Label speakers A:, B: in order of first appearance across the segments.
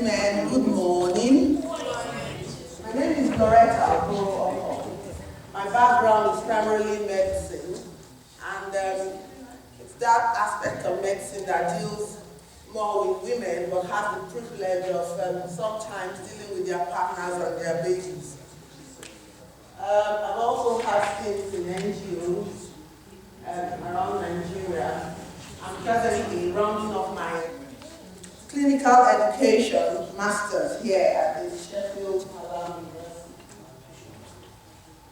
A: gentlemen, good morning. My name is Loretta Ogboro-Okor. My background is primarily medicine, and it's that aspect of medicine that deals more with women, but has the privilege of sometimes dealing with their partners and their babies. I've also had stints in NGOs around Nigeria. I'm presently rounding off my clinical education master's here at the Sheffield University.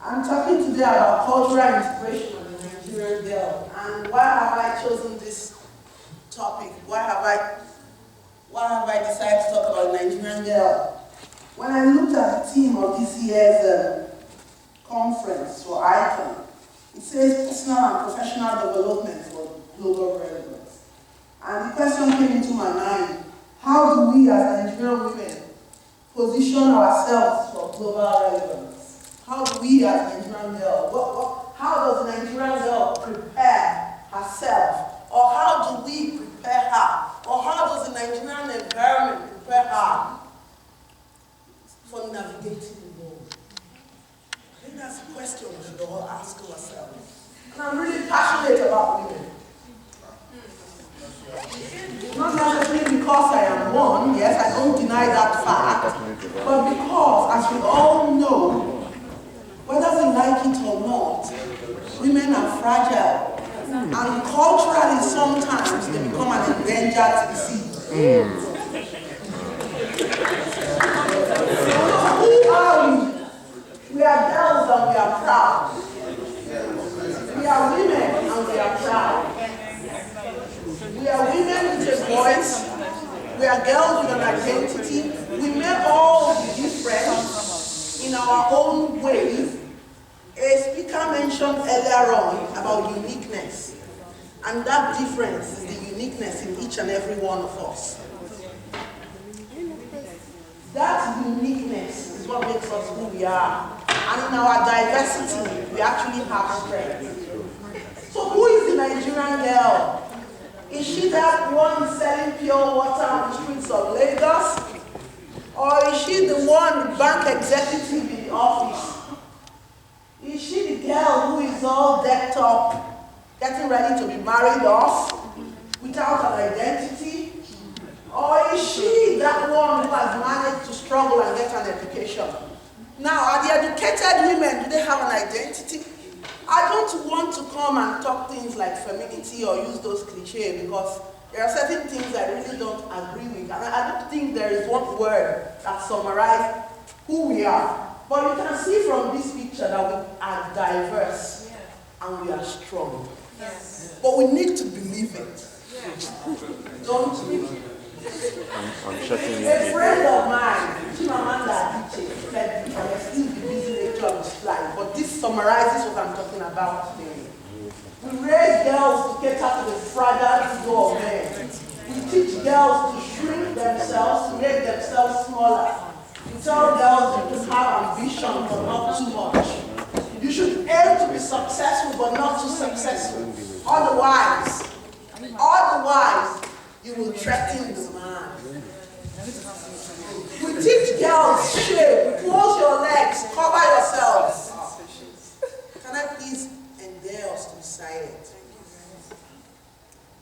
A: I'm talking today about cultural integration of the Nigerian girl. And why have I chosen this topic? Why have I decided to talk about the Nigerian girl? When I looked at the theme of this year's conference for ICON, it says personal and professional development for global relevance. And the question came into my mind: how do we as Nigerian women position ourselves for global relevance? How do we as Nigerian girl, how does the Nigerian girl prepare herself? Or how do we prepare her? Or how does the Nigerian environment prepare her for navigating the world? I think that's a question we should all ask ourselves. And I'm really passionate about women. Not necessarily because I am one, yes, I don't deny that fact, but because, as we all know, whether we like it or not, women are fragile. And culturally, sometimes they become an endangered species. Who are we? We are girls and we are proud. We are women and we are proud. We are women with a voice. We are girls with an identity. We may all be different in our own ways. A speaker mentioned earlier on about uniqueness. And that difference is the uniqueness in each and every one of us. That uniqueness is what makes us who we are. And in our diversity, we actually have strength. So who is the Nigerian girl? Is she that one selling pure water on the streets of Lagos? Or is she the one bank executive in the office? Is she the girl who is all decked up, getting ready to be married off, without an identity? Or is she that one who has managed to struggle and get an education? Now, are the educated women, do they have an identity? I don't want to come and talk things like femininity or use those cliches, because there are certain things I really don't agree with. And I don't think there is one word that summarizes who we are. But you can see from this picture that we are diverse and we are strong. Yes. But we need to believe it. Don't we? A friend of mine, Chimamanda Adichie, said, I will still be busy later on this slide, but this summarizes what I'm talking about today. We raise girls to cater to the fragile ego of men. We teach girls to shrink themselves, to make themselves smaller. We tell girls you can have ambition, but not too much. You should aim to be successful, but not too successful. Otherwise, you will threaten the man. We teach girls shape, close your legs, cover yourselves. Can I please endure us to be silent?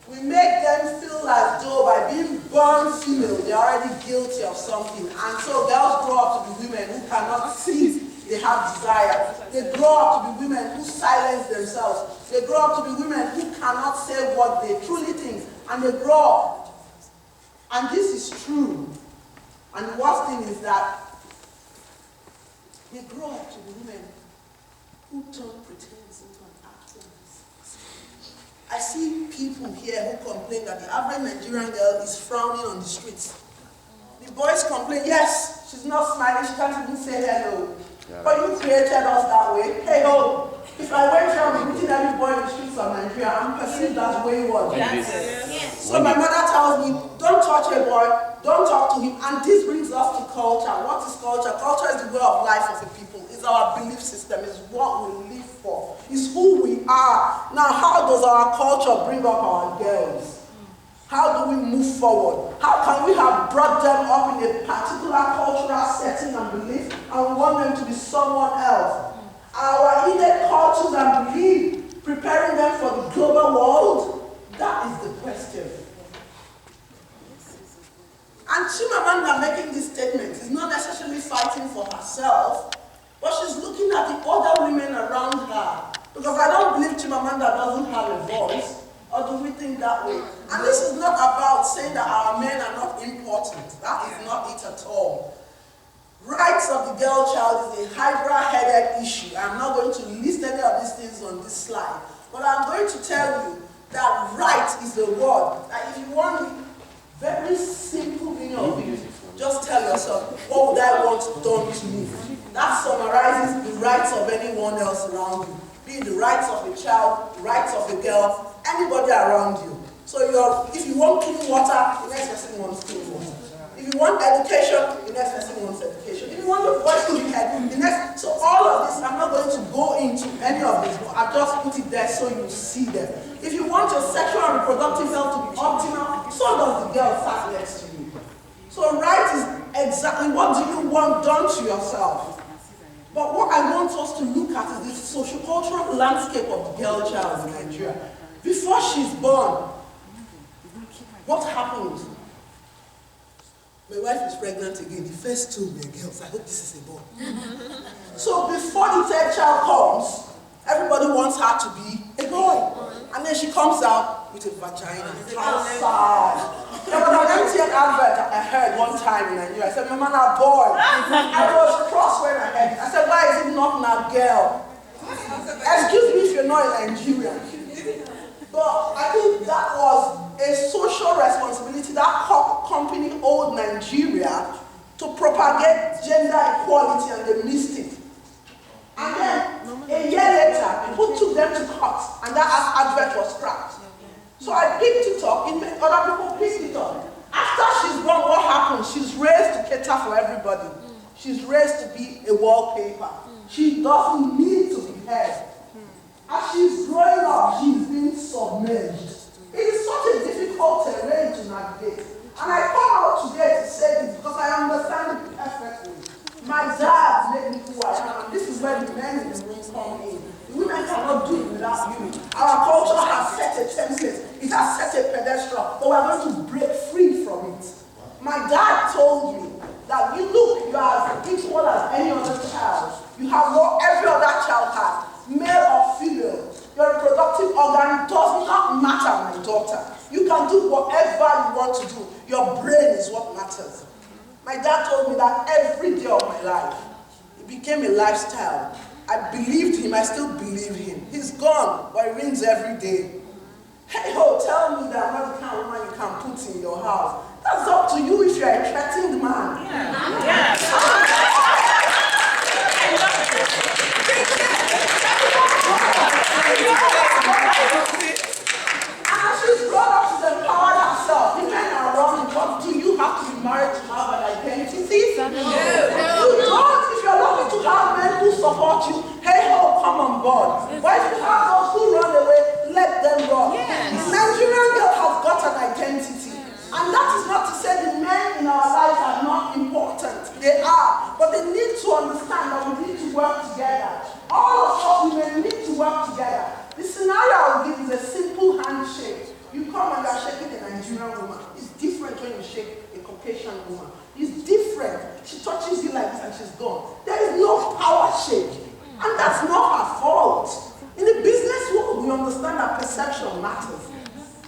A: We make them feel as though by being born female, they're already guilty of something. And so girls grow up to be women who cannot see they have desire. They grow up to be women who silence themselves. They grow up to be women who cannot say what they truly think. And they grow up. And this is true. And the worst thing is that they grow up to be women who turn pretense into an act. I see people here who complain that the average Nigerian girl is frowning on the streets. The boys complain, yes, she's not smiling, she can't even say hello. Yeah, but you created us that way. Hey ho, if I went around meeting every boy in the streets of Nigeria, I'm perceived as wayward. So my mother tells me, don't touch a boy, don't talk to him. And this brings us to culture. What is culture? Culture is the way of life of the people. It's our belief system. It's what we live for. It's who we are. Now, how does our culture bring up our girls? How do we move forward? How can we have brought them up in a particular cultural setting and belief, and we want them to be someone else? Our innate cultures and belief, preparing them for the global world? That is the question. And Chimamanda making this statement is not necessarily fighting for herself, but she's looking at the other women around her. Because I don't believe Chimamanda doesn't have a voice. Or do we think that way? And this is not about saying that our men are not important. That is not it at all. Rights of the girl child is a hydra-headed issue. I'm not going to list any of these things on this slide. But I'm going to tell you that right is the word. That if you want the very simple meaning of it, just tell yourself, what would I want done to me? That summarizes the rights of anyone else around you. Be it the rights of a child, the rights of a girl, anybody around you. So if you want clean water, the next person wants clean water. If you want education, the next person wants education. If you want your voice to be heard, the next. So all of this, I'm not going to go into any of this, but I've just put it there so you see them. If you want your sexual and reproductive health to be optimal, so does the girl sat next to you. So right is exactly what do you want done to yourself. But what I want us to look at is the sociocultural landscape of the girl child in Nigeria. Before she's born, what happened? My wife is pregnant again. The first two were girls. I hope this is a boy. So before the third child comes, everybody wants her to be a boy. And then she comes out with a vagina. How sad. There was an MTN advert I heard one time in Nigeria. I said, "My man, a boy." I was cross when I heard it. I said, "Why is it not a girl?" Excuse me if you're not in Nigeria. But I think that was a social responsibility that company owed Nigeria to propagate gender equality, and they missed it. And then a year later, people took them to court, and that advert was scrapped. So I picked it up, other people picked it up. After she's born, what happens? She's raised to cater for everybody. She's raised to be a wallpaper. She doesn't need to be heard. As she's growing up, she's being submerged. It is such a difficult terrain to navigate. And I come out today to say this because I understand it perfectly. My dad made me who I am, and this is where the men in the room come in. The women cannot do it without you. Our culture has set a template. It has set a pedestal, but we're going to break free from it. My dad told me that you are as equal as any other child. You have what every other child has, male or female. Your reproductive organ does not matter, my daughter. You can do whatever you want to do. Your brain is what matters. My dad told me that every day of my life. It became a lifestyle. I believed him, I still believe him. He's gone, but he rings every day. Hey ho, tell me that I'm not the kind of woman you can put in your house. That's up to you if you're a threatened man. Yeah. And she's grown up, she's empowered herself. The men are wrong, but do you have to be married to have an identity? No. You don't. If you're lucky to have men who support you, hey ho, come on board. But if you have those who run away, let them run. Yes. The Nigerian girl has got an identity. And that is not to say the men in our lives are not important. They are. But they need to understand that we need to work together. All of us women need to work together. The scenario I will give is a simple handshake. You come and you're shaking a Nigerian woman. It's different when you shake a Caucasian woman. It's different. She touches you like this and she's gone. There is no power shake. And that's not her fault. In the business world, we understand that perception matters.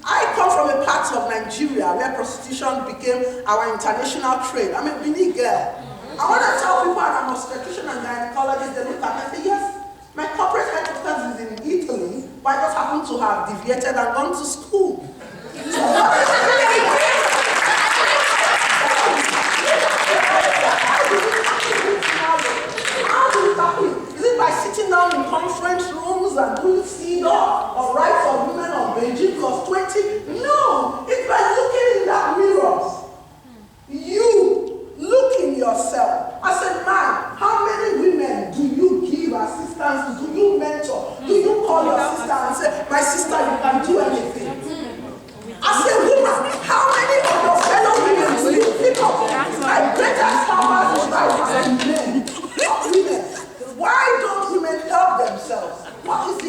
A: I come from a part of Nigeria where prostitution became our international trade. I'm a Benin girl. And when I tell people I'm an obstetrician and gynecologist, they look at me and say, yes, my corporate headquarters is in Italy, but I just happen to have deviated and gone to school. So how do we tackle it? Is it by sitting down in conference rooms and doing CEDAW or rights of women on Beijing plus 20? No, it's by looking in that mirror. You look in yourself. I said, man, how many women do you give assistance to? Do you mentor? Do you call your sister and say, my sister, you can do anything? I said, woman, What is